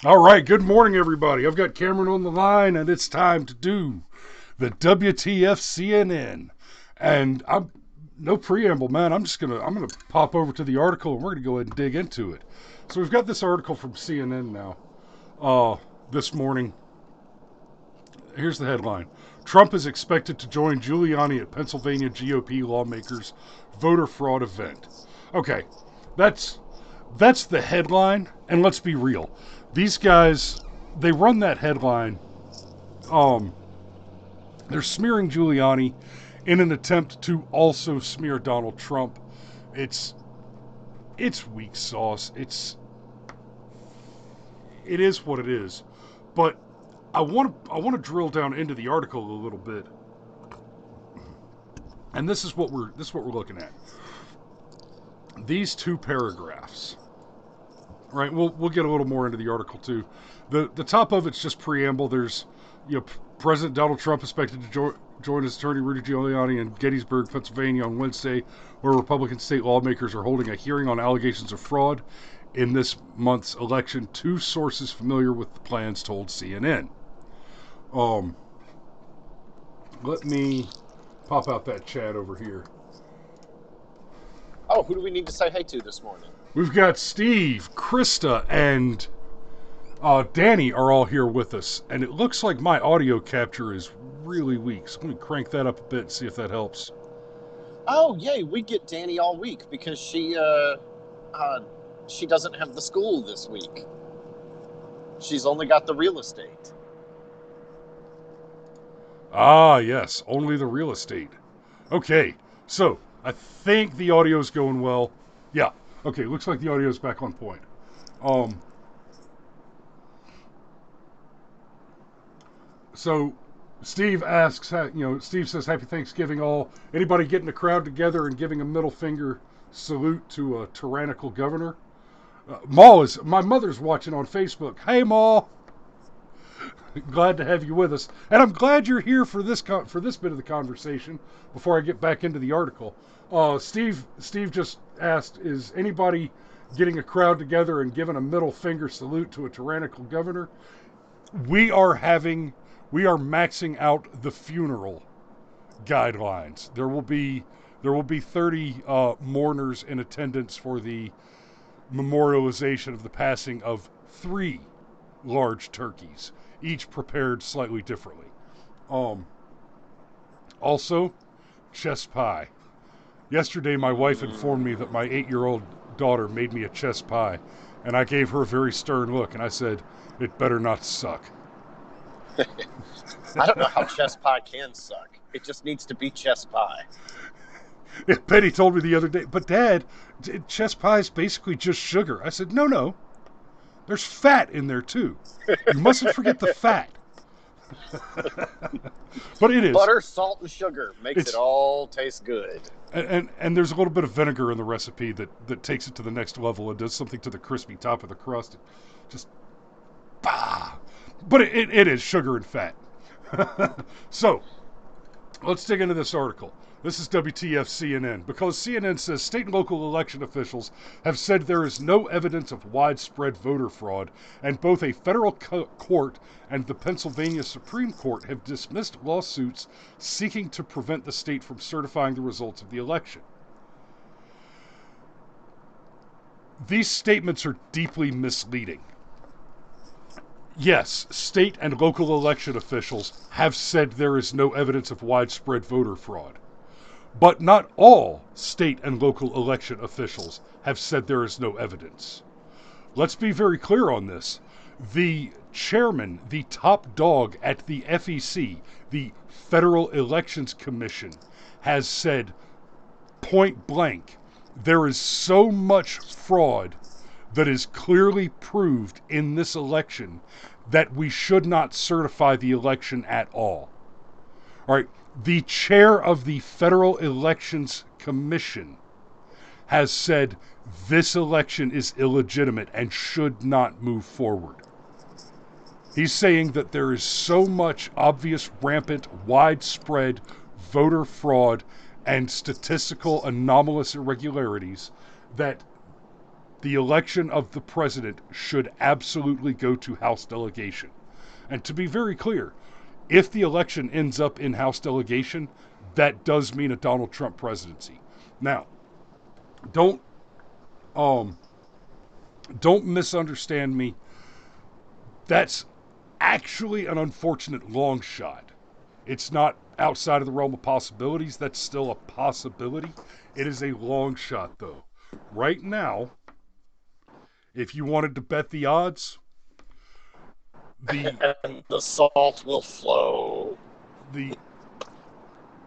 All right, good morning, everybody. I've got Cameron on the line, and it's time to do the WTF CNN. And I'm no preamble, man. I'm gonna pop over to the article, and we're gonna go ahead and dig into it. So we've got this article from CNN now. This morning. Here's the headline: Trump is expected to join Giuliani at Pennsylvania GOP lawmakers' voter fraud event. Okay, that's that's the headline, and let's be real. These guys, they run that headline. Um, they're smearing Giuliani in an attempt to also smear Donald Trump. It's it's weak sauce. It is what it is. But I want to drill down into the article a little bit, and this is what we're looking at. These two paragraphs. Right, we'll get a little more into the article too. The top of it's just preamble. There's, President Donald Trump expected to join his attorney Rudy Giuliani in Gettysburg, Pennsylvania on Wednesday, where Republican state lawmakers are holding a hearing on allegations of fraud in this month's election. Two sources familiar with the plans told CNN. Um, Let me pop out that chat over here. Oh, who do we need to say hey to this morning? We've got Steve, Krista, and Danny are all here with us, and it looks like my audio capture is really weak. So let me crank that up a bit and see if that helps. Oh, yay, we get Danny all week because she doesn't have the school this week. She's only got the real estate. Ah, yes, only the real estate. Okay, so I think the audio's going well. Yeah, okay, looks like the audio's back on point. Um, so Steve asks, Steve says, "Happy Thanksgiving, all." Anybody getting a crowd together and giving a middle finger salute to a tyrannical governor? My mother's watching on Facebook. Hey, Ma, glad to have you with us, and I'm glad you're here for this bit of the conversation. Before I get back into the article, Steve just asked, "Is anybody getting a crowd together and giving a middle finger salute to a tyrannical governor?" We are having, we are maxing out the funeral guidelines. There will be 30 mourners in attendance for the memorialization of the passing of 3 large turkeys, each prepared slightly differently. Um, Also, chess pie. Yesterday, my wife informed me that my 8-year-old daughter made me a chess pie, and I gave her a very stern look, and I said, "It better not suck." I don't know how chess pie can suck. It just needs to be chess pie. Penny told me the other day, "But Dad, chess pie is basically just sugar." I said, "No. There's fat in there, too. You mustn't forget the fat." But it is. Butter, salt, and sugar makes It's- it all taste good. And there's a little bit of vinegar in the recipe that takes it to the next level and does something to the crispy top of the crust. It just, bah. But it is sugar and fat. So, let's dig into this article. This is WTF CNN, because CNN says state and local election officials have said there is no evidence of widespread voter fraud, and both a federal court and the Pennsylvania Supreme Court have dismissed lawsuits seeking to prevent the state from certifying the results of the election. These statements are deeply misleading. Yes, state and local election officials have said there is no evidence of widespread voter fraud. But not all state and local election officials have said there is no evidence. Let's be very clear on this. The chairman, the top dog at the FEC, the Federal Elections Commission, has said point blank, there is so much fraud that is clearly proved in this election that we should not certify the election at all. All right, the chair of the Federal Elections Commission has said this election is illegitimate and should not move forward. He's saying that there is so much obvious, rampant, widespread voter fraud and statistical anomalous irregularities that the election of the president should absolutely go to House delegation. And to be very clear, if the election ends up in House delegation, that does mean a Donald Trump presidency. Now, don't don't misunderstand me. That's actually an unfortunate long shot. It's not outside of the realm of possibilities. That's still a possibility. It is a long shot, though. Right now, if you wanted to bet the odds, and the salt will flow. The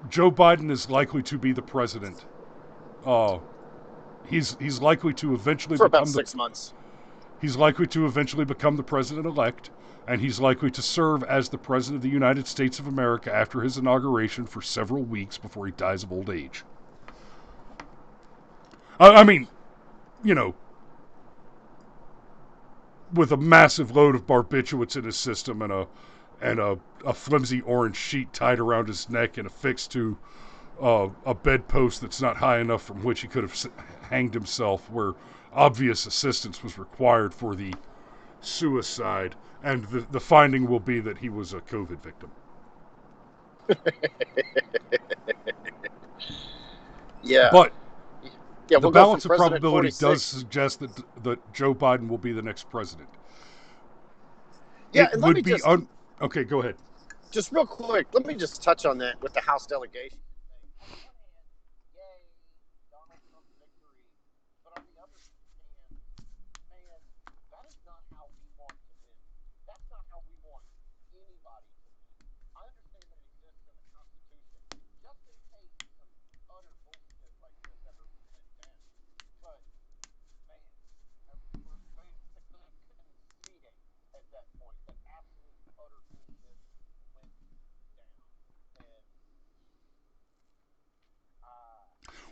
Joe Biden is likely to be the president. He's likely to eventually for become about 6 months. He's likely to eventually become the president-elect, and he's likely to serve as the president of the United States of America after his inauguration for several weeks before he dies of old age. I mean, you know, with a massive load of barbiturates in his system and a flimsy orange sheet tied around his neck and affixed to a bedpost that's not high enough from which he could have hanged himself, where obvious assistance was required for the suicide, and the finding will be that he was a COVID victim. Yeah. But we'll the balance of probability 46. does suggest that Joe Biden will be the next president. Yeah, it and would be okay, go ahead. Just real quick, let me just touch on that with the House delegation.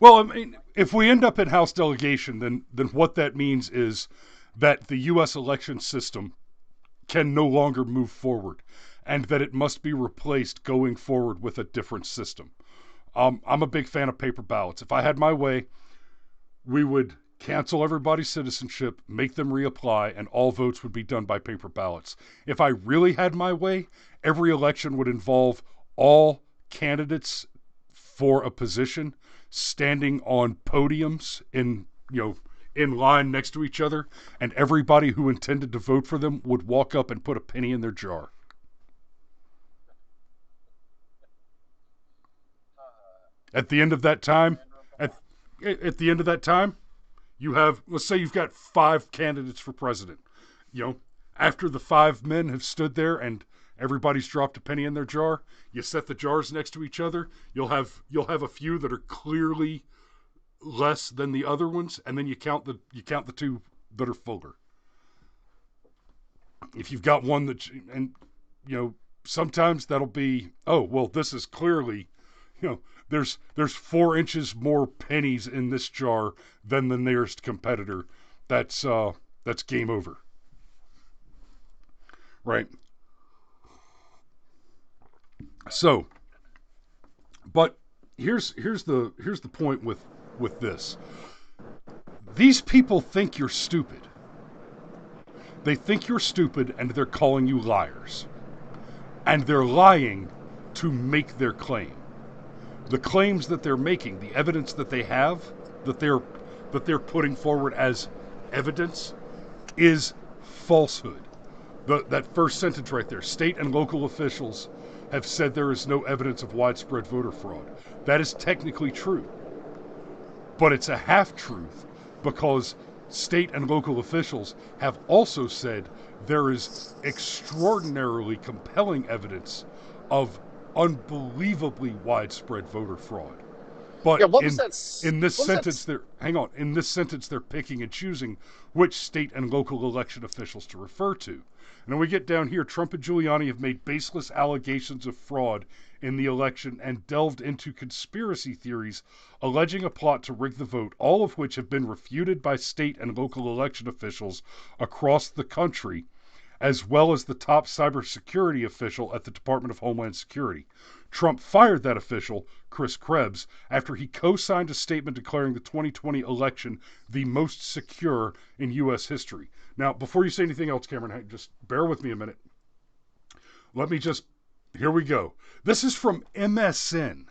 Well, I mean, if we end up in House delegation, then what that means is that the U.S. election system can no longer move forward, and that it must be replaced going forward with a different system. I'm a big fan of paper ballots. If I had my way, we would cancel everybody's citizenship, make them reapply, and all votes would be done by paper ballots. If I really had my way, every election would involve all candidates for a position standing on podiums in line next to each other, and everybody who intended to vote for them would walk up and put a penny in their jar. At the end of that time, at the end of that time, let's say you've got 5 candidates for president. After the 5 men have stood there and everybody's dropped a penny in their jar, you set the jars next to each other. You'll have a few that are clearly less than the other ones, and then you count the 2 that are fuller. If you've got one that, sometimes that'll be, oh well, this is clearly, there's 4 inches more pennies in this jar than the nearest competitor. That's game over, right? So, but here's the point with this. These people think you're stupid. They think you're stupid, and they're calling you liars. And they're lying to make their claim. The claims that they're making, the evidence that they have, that they're putting forward as evidence, is falsehood. That first sentence right there, state and local officials have said there is no evidence of widespread voter fraud. That is technically true. But it's a half-truth, because state and local officials have also said there is extraordinarily compelling evidence of unbelievably widespread voter fraud. But in this sentence, they're picking and choosing which state and local election officials to refer to. And then we get down here, Trump and Giuliani have made baseless allegations of fraud in the election and delved into conspiracy theories alleging a plot to rig the vote, all of which have been refuted by state and local election officials across the country, as well as the top cybersecurity official at the Department of Homeland Security. Trump fired that official, Chris Krebs, after he co-signed a statement declaring the 2020 election the most secure in U.S. history. Now, before you say anything else, Cameron, just bear with me a minute. Here we go. This is from MSN,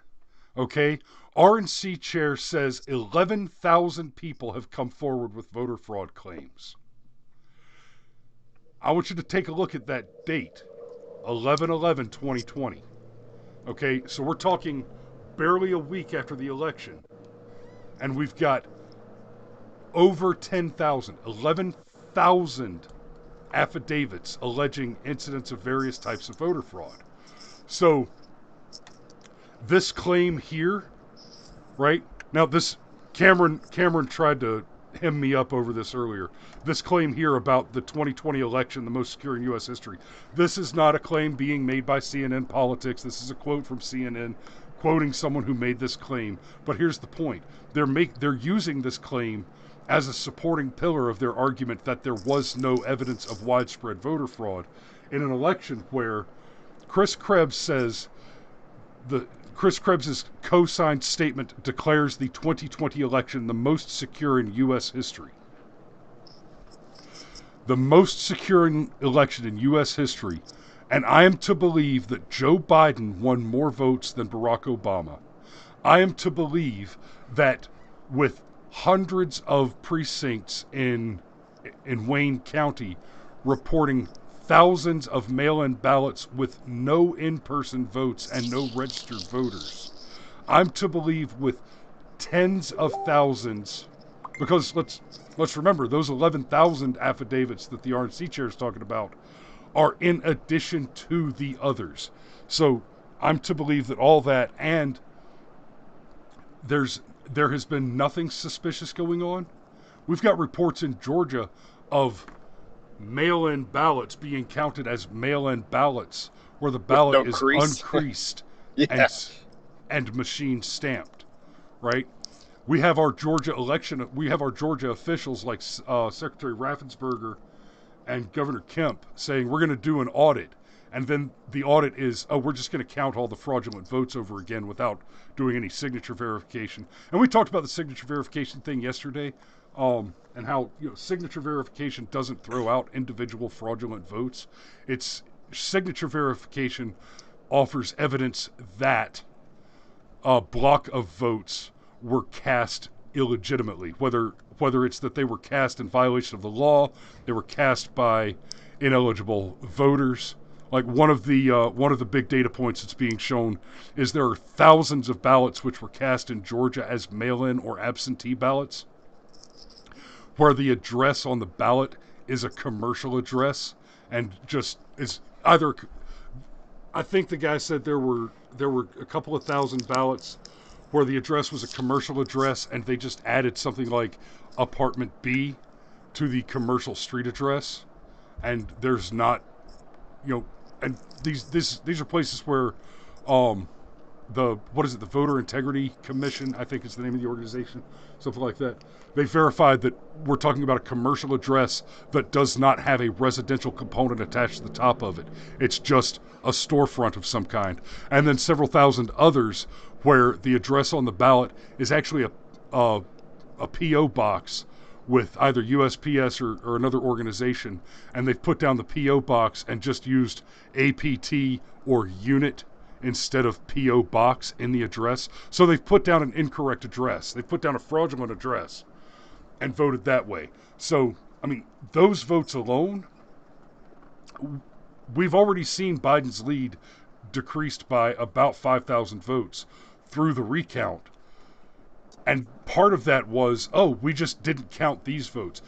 okay? RNC chair says 11,000 people have come forward with voter fraud claims. I want you to take a look at that date, 11/11/2020. Okay, so we're talking barely a week after the election, and we've got over 10,000, 11,000 affidavits alleging incidents of various types of voter fraud. So this claim here, right? Now this, Cameron tried to hem me up over this earlier. This claim here about the 2020 election, the most secure in U.S. history. This is not a claim being made by CNN Politics. This is a quote from CNN quoting someone who made this claim. But here's the point. They're using this claim as a supporting pillar of their argument that there was no evidence of widespread voter fraud in an election where Chris Krebs says Chris Krebs' co-signed statement declares the 2020 election the most secure in U.S. history. The most secure election in U.S. history, and I am to believe that Joe Biden won more votes than Barack Obama. I am to believe that with hundreds of precincts in Wayne County reporting thousands of mail-in ballots with no in-person votes and no registered voters, I'm to believe with tens of thousands, because let's remember, those 11,000 affidavits that the RNC chair is talking about are in addition to the others. So I'm to believe that all that, and there has been nothing suspicious going on. We've got reports in Georgia of mail-in ballots being counted as mail-in ballots where the ballot is uncreased and machine stamped, right? We have our Georgia officials like Secretary Raffensperger and Governor Kemp saying we're going to do an audit, and then the audit is, we're just going to count all the fraudulent votes over again without doing any signature verification. And we talked about the signature verification thing yesterday, and how signature verification doesn't throw out individual fraudulent votes. It's signature verification offers evidence that a block of votes were cast illegitimately, whether it's that they were cast in violation of the law, they were cast by ineligible voters. Like one of the big data points that's being shown is there are thousands of ballots which were cast in Georgia as mail-in or absentee ballots, where the address on the ballot is a commercial address and just is either. I think the guy said there were a couple of thousand ballots where the address was a commercial address and they just added something like apartment B to the commercial street address, and there's not, and these are places where the Voter Integrity Commission, I think is the name of the organization, something like that. They verified that we're talking about a commercial address that does not have a residential component attached to the top of it. It's just a storefront of some kind. And then several thousand others where the address on the ballot is actually a P.O. box with either USPS or another organization, and they've put down the P.O. box and just used APT or unit instead of P.O. box in the address. So they've put down an incorrect address. They've put down a fraudulent address and voted that way. So, I mean, those votes alone, we've already seen Biden's lead decreased by about 5,000 votes through the recount. And part of that was, we just didn't count these votes.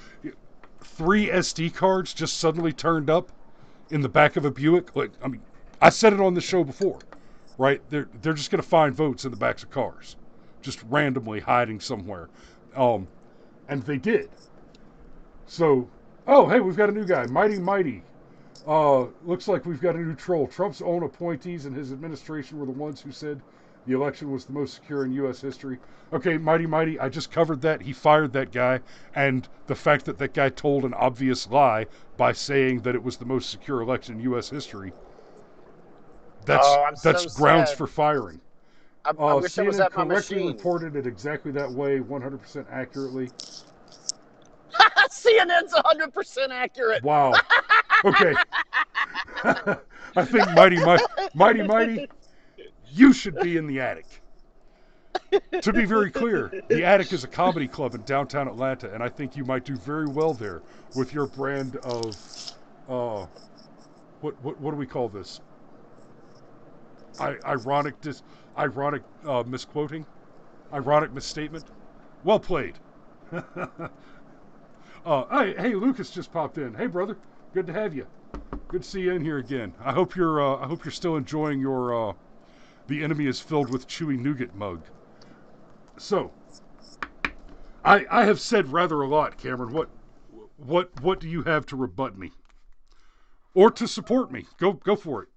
3 SD cards just suddenly turned up in the back of a Buick. Like, I mean, I said it on the show before, right? They're just going to find votes in the backs of cars, just randomly hiding somewhere. And they did. So, hey, we've got a new guy, Mighty. Looks like we've got a new troll. Trump's own appointees and his administration were the ones who said The election was the most secure in U.S. history. Okay, Mighty Mighty, I just covered that. He fired that guy, and the fact that that guy told an obvious lie by saying that it was the most secure election in U.S. history, Oh, I'm that's so grounds sad. for firing. I wish I was CNN at my correctly machine. reported it exactly that way, 100% accurately. CNN's 100% accurate. Wow. Okay. I think Mighty, you should be in the attic. To be very clear, the Attic is a comedy club in downtown Atlanta, and I think you might do very well there with your brand of, uh, what do we call this? Ironic misquoting, ironic misstatement. Well played. Hey, Lucas just popped in. Hey, brother, good to have you. Good to see you in here again. I hope you're still enjoying your the enemy is filled with chewy nougat mug. So, I have said rather a lot, Cameron. What do you have to rebut me or to support me? Go for it.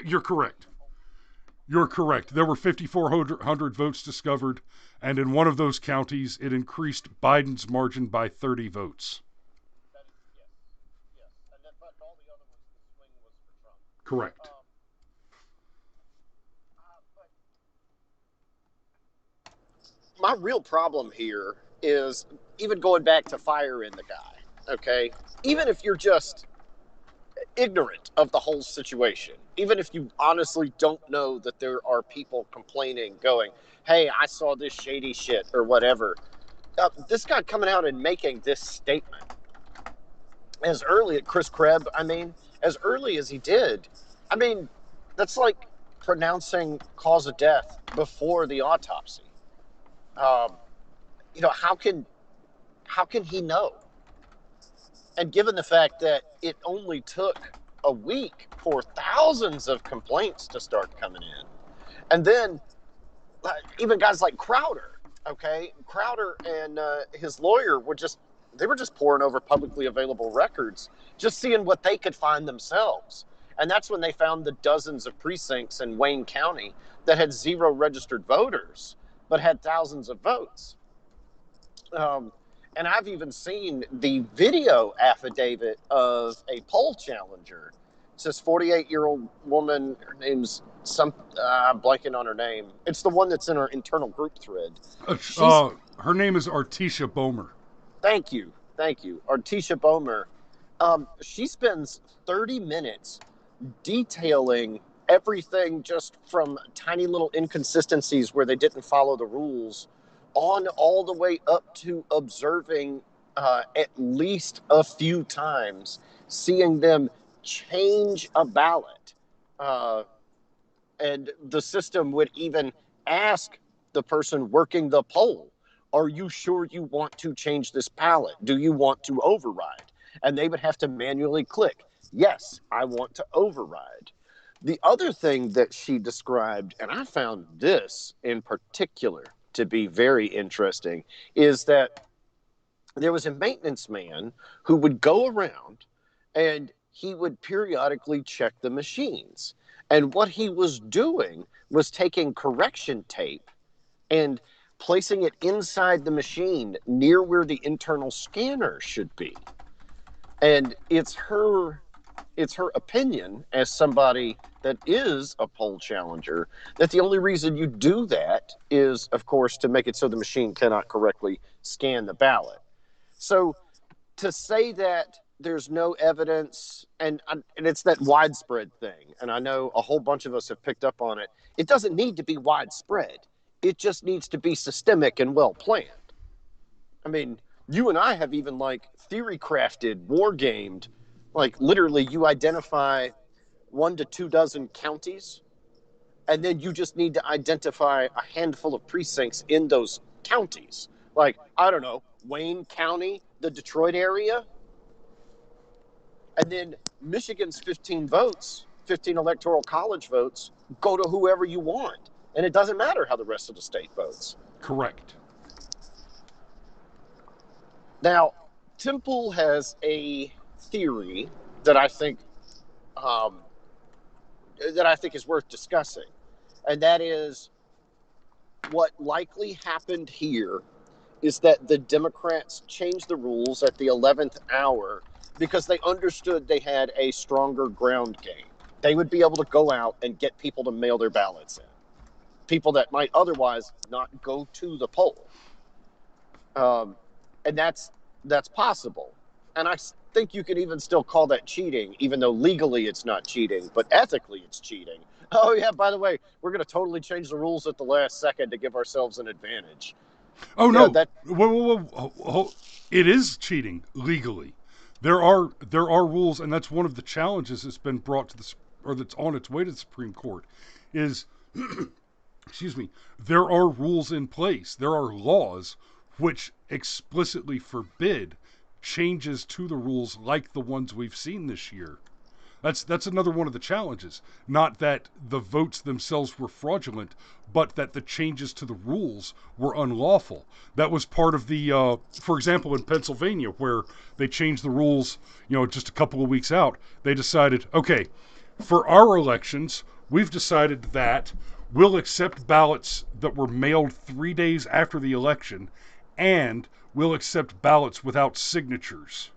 You're correct. You're correct. There were 5,400 votes discovered, and in one of those counties, it increased Biden's margin by 30 votes. Correct. My real problem here is even going back to firing the guy, okay? Even if you're just ignorant of the whole situation, even if you honestly don't know that there are people complaining, going, hey, I saw this shady shit or whatever, this guy coming out and making this statement as early at Chris Krebs, I mean, as early as he did, I mean, that's like pronouncing cause of death before the autopsy. Um, how can he know? And given the fact that it only took a week for thousands of complaints to start coming in, and then even guys like Crowder, okay, Crowder and his lawyer were just poring over publicly available records, just seeing what they could find themselves. And that's when they found the dozens of precincts in Wayne County that had zero registered voters, but had thousands of votes. Um, and I've even seen the video affidavit of a poll challenger. It's this 48-year-old woman. Her name's I'm blanking on her name. It's the one that's in our internal group thread. She's Her name is Artisha Bomer. thank you, Artisha Bomer. She spends 30 minutes detailing everything, just from tiny little inconsistencies where they didn't follow the rules, on all the way up to observing at least a few times, seeing them change a ballot. Uh, and the system would even ask the person working the poll, are you sure you want to change this ballot? Do you want to override? And they would have to manually click, yes, I want to override. The other thing that she described, and I found this in particular to be very interesting, is that there was a maintenance man who would go around and he would periodically check the machines. And what he was doing was taking correction tape and placing it inside the machine near where the internal scanner should be. And it's her opinion, as somebody that is a poll challenger, that the only reason you do that is, of course, to make it so the machine cannot correctly scan the ballot. So to say that there's no evidence, and it's that widespread thing, and I know a whole bunch of us have picked up on it, it doesn't need to be widespread. It just needs to be systemic and well planned. I mean, you and I have even like theory crafted, war gamed, like literally you identify 1 to 2 dozen counties, and then you just need to identify a handful of precincts in those counties. Like, I don't know, Wayne County, the Detroit area, and then Michigan's 15 votes, 15 electoral college votes, go to whoever you want. And it doesn't matter how the rest of the state votes. Correct. Now, Temple has a theory that I think um, is worth discussing, and that is what likely happened here is that the Democrats changed the rules at the 11th hour because they understood they had a stronger ground game. They would be able to go out and get people to mail their ballots in, people that might otherwise not go to the poll. And that's possible. And I think you could even still call that cheating, even though legally it's not cheating, but ethically it's cheating. Oh, yeah, by the way, we're going to totally change the rules at the last second to give ourselves an advantage. Oh, no. Whoa. It is cheating legally. There are rules, and that's one of the challenges that's been brought to the, or that's on its way to the Supreme Court, is, excuse me, there are rules in place. There are laws which explicitly forbid changes to the rules like the ones we've seen this year. That's another one of the challenges. Not that the votes themselves were fraudulent, but that the changes to the rules were unlawful. That was part of the, for example, in Pennsylvania, where they changed the rules, just a couple of weeks out. They decided, okay, for our elections, we've decided that we'll accept ballots that were mailed 3 days after the election, and we'll accept ballots without signatures.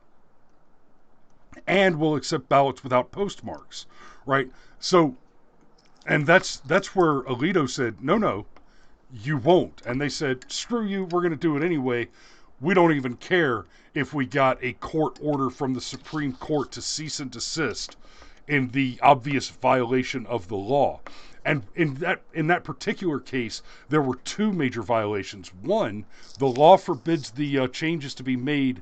And we'll accept ballots without postmarks, right? So, and that's where Alito said, no, you won't. And they said, screw you, we're going to do it anyway. We don't even care if we got a court order from the Supreme Court to cease and desist in the obvious violation of the law. And in that particular case, there were two major violations. One, the law forbids the changes to be made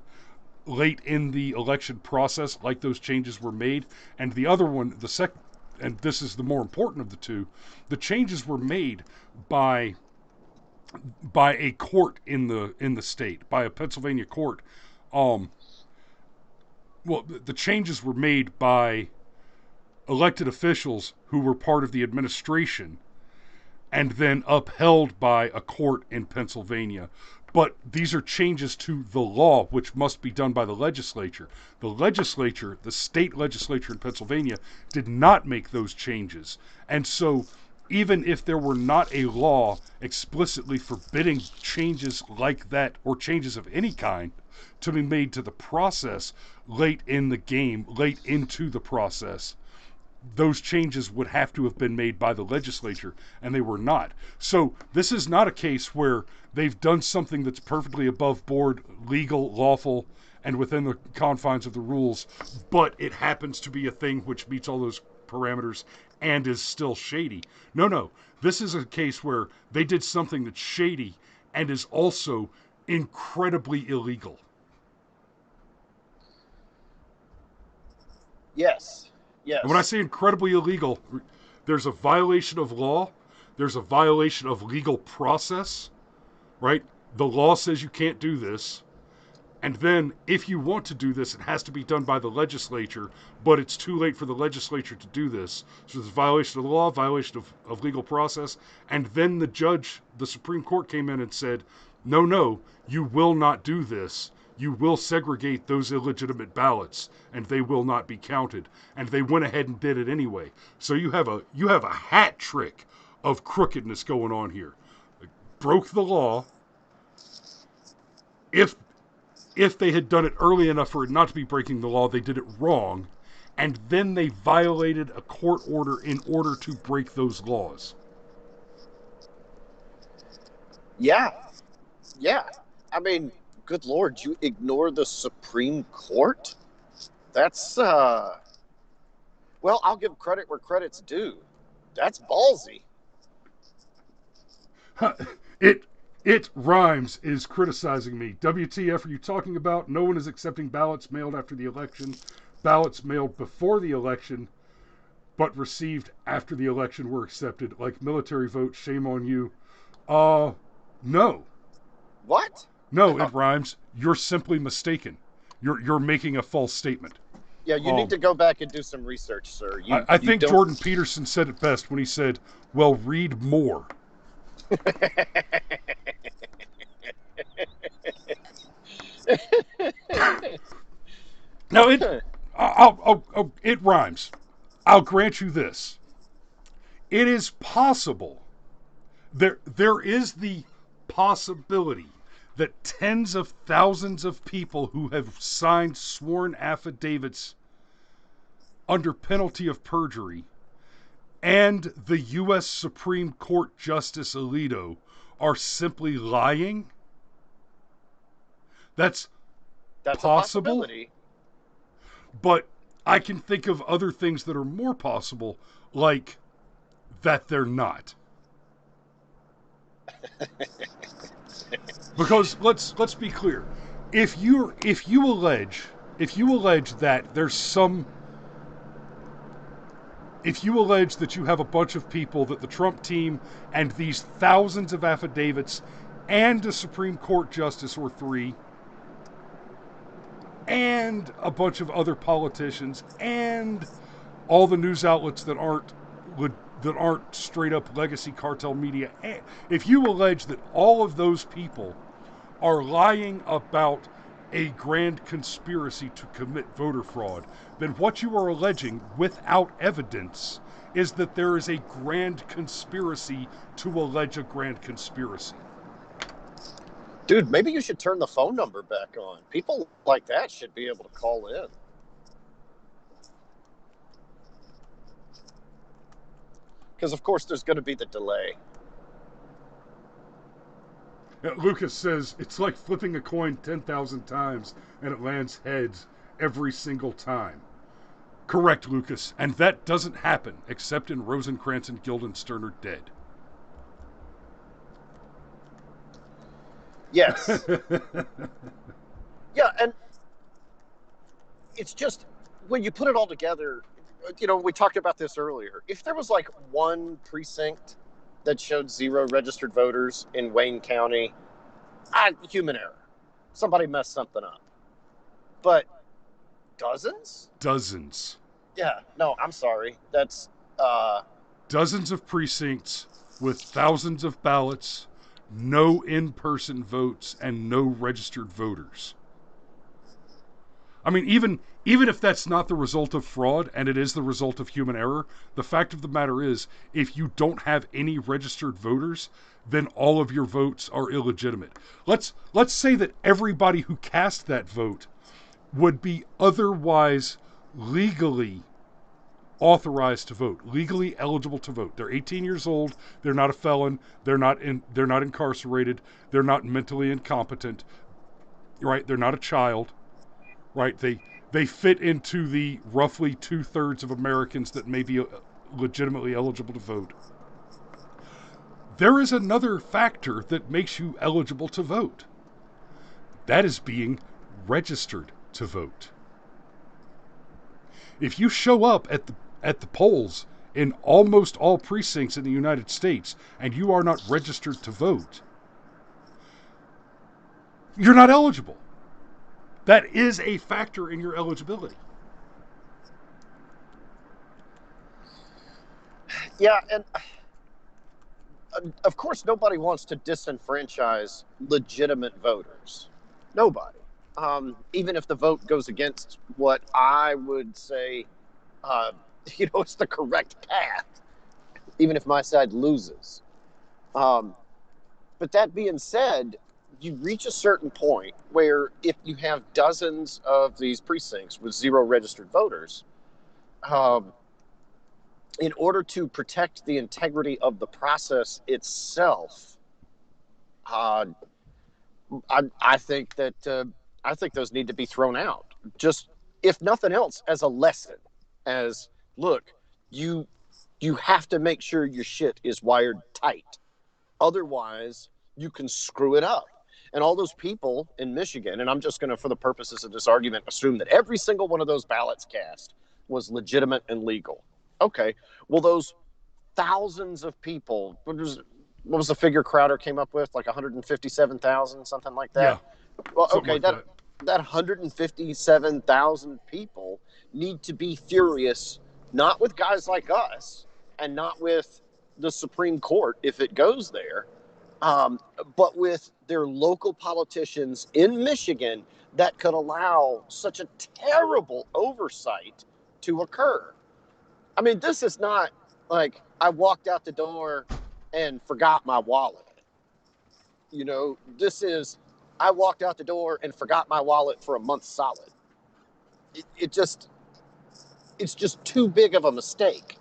late in the election process, like those changes were made. And the other one, and this is the more important of the two, the changes were made by a court in the state, by a Pennsylvania court. Well, the changes were made by elected officials who were part of the administration, and then upheld by a court in Pennsylvania. But these are changes to the law, which must be done by the legislature. The legislature, the state legislature in Pennsylvania, did not make those changes. And so, even if there were not a law explicitly forbidding changes like that, or changes of any kind, to be made to the process late in the game, late into the process, those changes would have to have been made by the legislature, and they were not. So this is not a case where they've done something that's perfectly above board, legal, lawful, and within the confines of the rules, but it happens to be a thing which meets all those parameters and is still shady. No. This is a case where they did something that's shady and is also incredibly illegal. Yes. And when I say incredibly illegal, there's a violation of law, there's a violation of legal process, right? The law says you can't do this. And then, if you want to do this, it has to be done by the legislature, but it's too late for the legislature to do this. So there's a violation of the law, violation of legal process, and then the Supreme Court came in and said, no, you will not do this. You will segregate those illegitimate ballots, and they will not be counted. And they went ahead and did it anyway. So you have a hat trick of crookedness going on here. Broke the law. If they had done it early enough for it not to be breaking the law, they did it wrong, and then they violated a court order in order to break those laws. Yeah. I mean, good Lord, you ignore the Supreme Court? That's, well, I'll give credit where credit's due. That's ballsy. It rhymes is criticizing me. WTF are you talking about? No one is accepting ballots mailed after the election. Ballots mailed before the election, but received after the election were accepted. Like military votes, shame on you. No. What? No, it rhymes. You're simply mistaken. You're making a false statement. Yeah, you need to go back and do some research, sir. I think Jordan Peterson said it best when he said, well, read more. Now it rhymes. I'll grant you this. It is possible. There is the possibility that tens of thousands of people who have signed sworn affidavits under penalty of perjury and the U.S. Supreme Court Justice Alito are simply lying. That's That's a possible, possibility. but I can think of other things that are more possible, like that they're not. Because let's be clear. If you allege that there's some if you allege that you have a bunch of people that the Trump team and these thousands of affidavits and a Supreme Court justice or three and a bunch of other politicians and all the news outlets that aren't straight up legacy cartel media, if you allege that all of those people are lying about a grand conspiracy to commit voter fraud, then what you are alleging without evidence is that there is a grand conspiracy to allege a grand conspiracy. Dude, maybe you should turn the phone number back on. People like that should be able to call in. Because, of course, there's going to be the delay. Lucas says it's like flipping a coin 10,000 times and it lands heads every single time. Correct, Lucas, and that doesn't happen except in Rosencrantz and Guildenstern are dead. Yes. Yeah, and it's just, when you put it all together, we talked about this earlier. If there was like one precinct that showed 0 registered voters in Wayne County, human error. Somebody messed something up. But dozens? Dozens. Yeah, no, I'm sorry. That's dozens of precincts with thousands of ballots, no in-person votes, and no registered voters. I mean, even if that's not the result of fraud and it is the result of human error, the fact of the matter is, if you don't have any registered voters, then all of your votes are illegitimate. Let's say that everybody who cast that vote would be otherwise legally authorized to vote, legally eligible to vote. They're 18 years old. They're not a felon. They're not incarcerated. They're not mentally incompetent. Right? They're not a child. Right? They fit into the roughly 2/3 of Americans that may be legitimately eligible to vote. There is another factor that makes you eligible to vote. That is being registered to vote. If you show up at the polls in almost all precincts in the United States and you are not registered to vote, you're not eligible. That is a factor in your eligibility. Yeah, and of course nobody wants to disenfranchise legitimate voters. Nobody. Even if the vote goes against what I would say, it's the correct path, even if my side loses. But that being said, you reach a certain point where if you have dozens of these precincts with 0 registered voters, in order to protect the integrity of the process itself, I think that I think those need to be thrown out. Just, if nothing else, as a lesson. As, look, you have to make sure your shit is wired tight. Otherwise, you can screw it up. And all those people in Michigan, and I'm just going to, for the purposes of this argument, assume that every single one of those ballots cast was legitimate and legal. Okay, well, those thousands of people, what was the figure Crowder came up with? Like 157,000, something like that? Yeah. Well, okay, like that 157,000 people need to be furious, not with guys like us and not with the Supreme Court if it goes there. But with their local politicians in Michigan that could allow such a terrible oversight to occur. I mean, this is not like I walked out the door and forgot my wallet. You know, this is I walked out the door and forgot my wallet for a month solid. It's just too big of a mistake.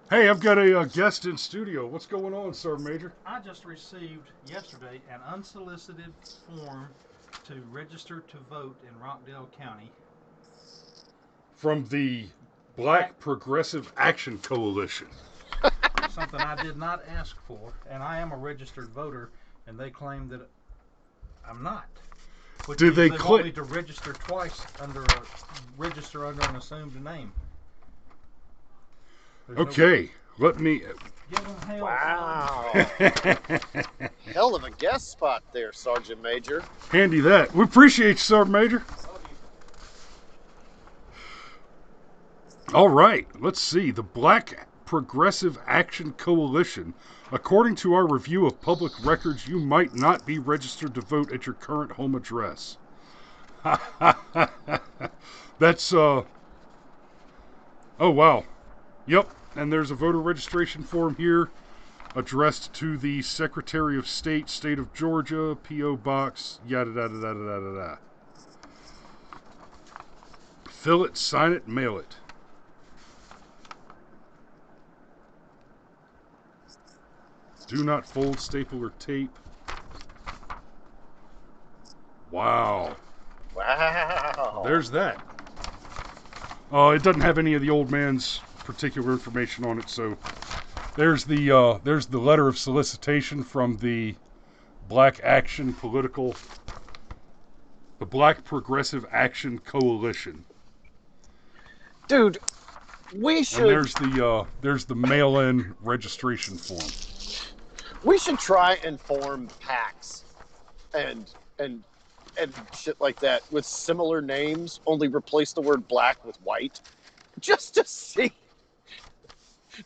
Hey, I've got a guest in studio. What's going on, Sergeant Major? I just received yesterday an unsolicited form to register to vote in Rockdale County. From the Black Progressive Action Coalition. Something I did not ask for, and I am a registered voter, and they claim that I'm not. Which Do they want me to register twice under an assumed name. Okay, let me. Give them hell. Wow. Hell of a guest spot there, Sergeant Major. Handy that. We appreciate you, Sergeant Major. All right, let's see. The Black Progressive Action Coalition. According to our review of public records, you might not be registered to vote at your current home address. That's, oh, wow. Yep, and there's a voter registration form here addressed to the Secretary of State, State of Georgia, P.O. Box, yada, yada, yada, yada, yada. Fill it, sign it, mail it. Do not fold, staple, or tape. Wow. Wow. There's that. It doesn't have any of the old man's particular information on it, so there's the letter of solicitation from the Black Progressive Action Coalition. Dude, we should. And there's the mail-in registration form. We should try and form packs and shit like that with similar names, only replace the word black with white, just to see,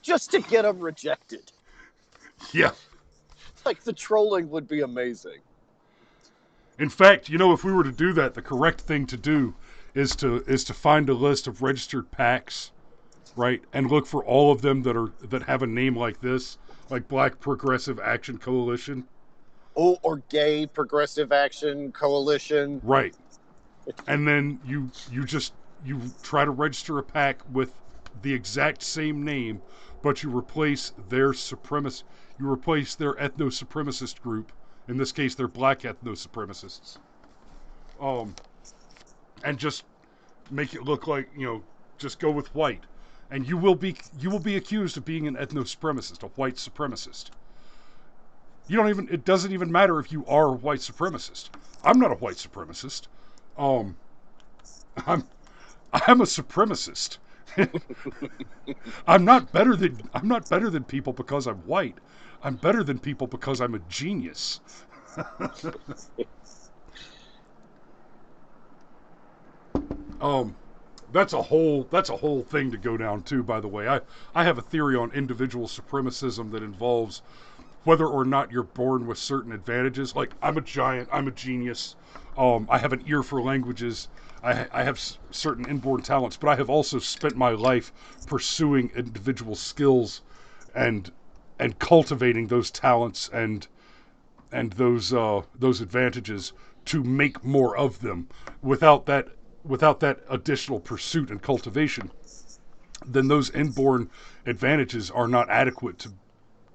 just to get them rejected. Yeah. Like, the trolling would be amazing. In fact, you know, if we were to do that, the correct thing to do is to find a list of registered PACs, right, and look for all of them that have a name like this, like Black Progressive Action Coalition. Oh, or Gay Progressive Action Coalition. Right. And then you try to register a PAC with the exact same name, but you replace their ethno-supremacist group. In this case, they're black ethno-supremacists. And just make it look like, you know, just go with white. And you will be accused of being an ethno-supremacist, a white supremacist. It doesn't even matter if you are a white supremacist. I'm not a white supremacist. I'm a supremacist. I'm not better than people because I'm white. I'm better than people because I'm a genius. That's a whole thing to go down too, by the way. I have a theory on individual supremacism that involves whether or not you're born with certain advantages. Like, I'm a giant, I'm a genius, I have an ear for languages, I have certain inborn talents, but I have also spent my life pursuing individual skills and cultivating those talents and those advantages to make more of them. Without that additional pursuit and cultivation, then those inborn advantages are not adequate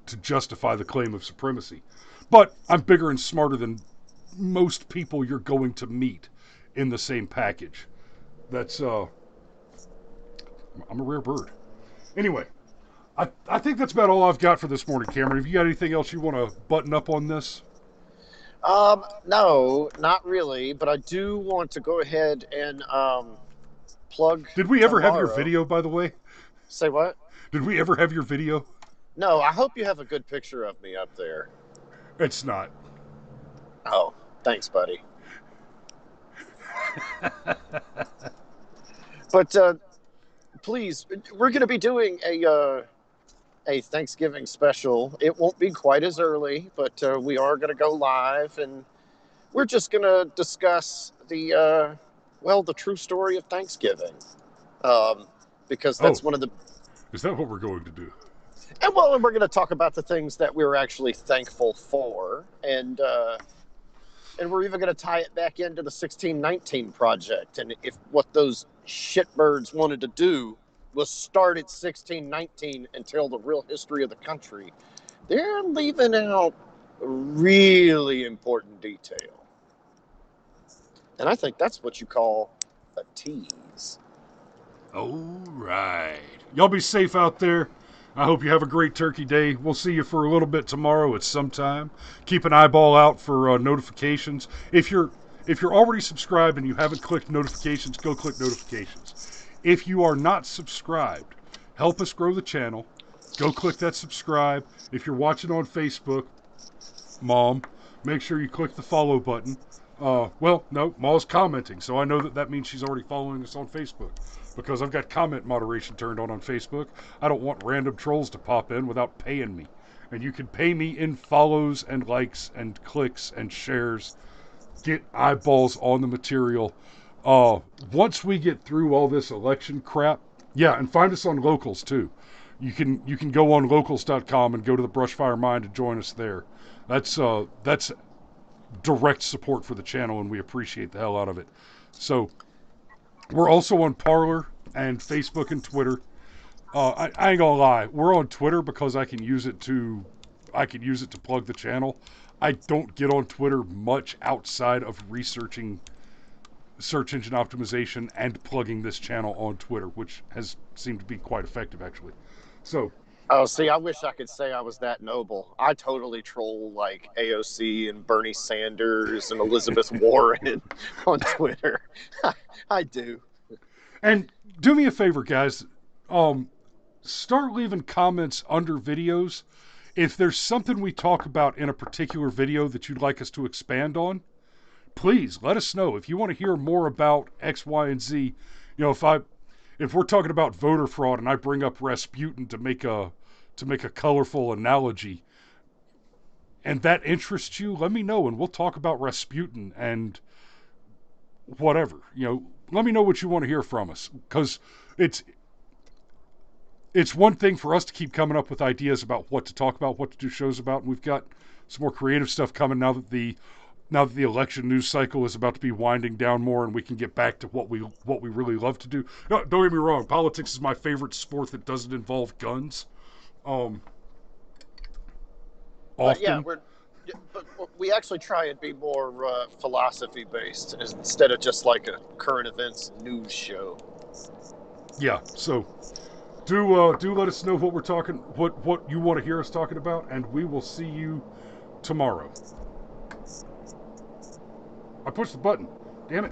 to justify the claim of supremacy. But I'm bigger and smarter than most people you're going to meet in the same package. That's I'm a rare bird. Anyway, I think that's about all I've got for this morning, Cameron. Have you got anything else you want to button up on this? No, not really, but I do want to go ahead and plug. Did we ever tomorrow. have your video, by the way? Say what? Did we ever have your video? No, I hope you have a good picture of me up there. It's not. Oh, thanks, buddy. But please, we're going to be doing a a Thanksgiving special. It won't be quite as early, but we are going to go live, and we're just going to discuss the true story of Thanksgiving, because Oh, that's one of the. is that what we're going to do? And we're going to talk about the things that we were actually thankful for, and we're even going to tie it back into the 1619 project, and if what those shitbirds wanted to do was start at 1619 and tell the real history of the country, they're leaving out really important detail. And I think that's what you call a tease. All right. Y'all be safe out there. I hope you have a great turkey day. We'll see you for a little bit tomorrow at some time. Keep an eyeball out for notifications. If you're already subscribed and you haven't clicked notifications, go click notifications. If you are not subscribed, help us grow the channel. Go click that subscribe. If you're watching on Facebook, Mom, make sure you click the follow button. Well, no, Ma's commenting, so I know that means she's already following us on Facebook, because I've got comment moderation turned on Facebook. I don't want random trolls to pop in without paying me. And you can pay me in follows and likes and clicks and shares. Get eyeballs on the material. Once we get through all this election crap, yeah, and find us on Locals too. You can go on locals.com and go to the Brushfire Mind and join us there. That's direct support for the channel, and we appreciate the hell out of it. So we're also on Parler and Facebook and Twitter. I ain't gonna lie, we're on Twitter because I can use it to plug the channel. I don't get on Twitter much outside of researching search engine optimization and plugging this channel on Twitter, which has seemed to be quite effective, actually. So, Oh, see, I wish I could say I was that noble. I totally troll like AOC and Bernie Sanders and Elizabeth Warren on Twitter. I do. and do me a favor, guys. Start leaving comments under videos. If there's something we talk about in a particular video that you'd like us to expand on, please let us know. If you want to hear more about X, Y, and Z, if we're talking about voter fraud and I bring up Rasputin to make a colorful analogy, and that interests you, let me know and we'll talk about Rasputin and whatever. Let me know what you want to hear from us, because it's one thing for us to keep coming up with ideas about what to talk about, what to do shows about, and we've got some more creative stuff coming now that the election news cycle is about to be winding down more, and we can get back to what we really love to do. No, don't get me wrong, politics is my favorite sport that doesn't involve guns. But yeah, Often. but we actually try and be more philosophy based instead of just like a current events news show. Yeah, so do let us know what we're talking, what you want to hear us talking about, and we will see you tomorrow. I pushed the button. Damn it.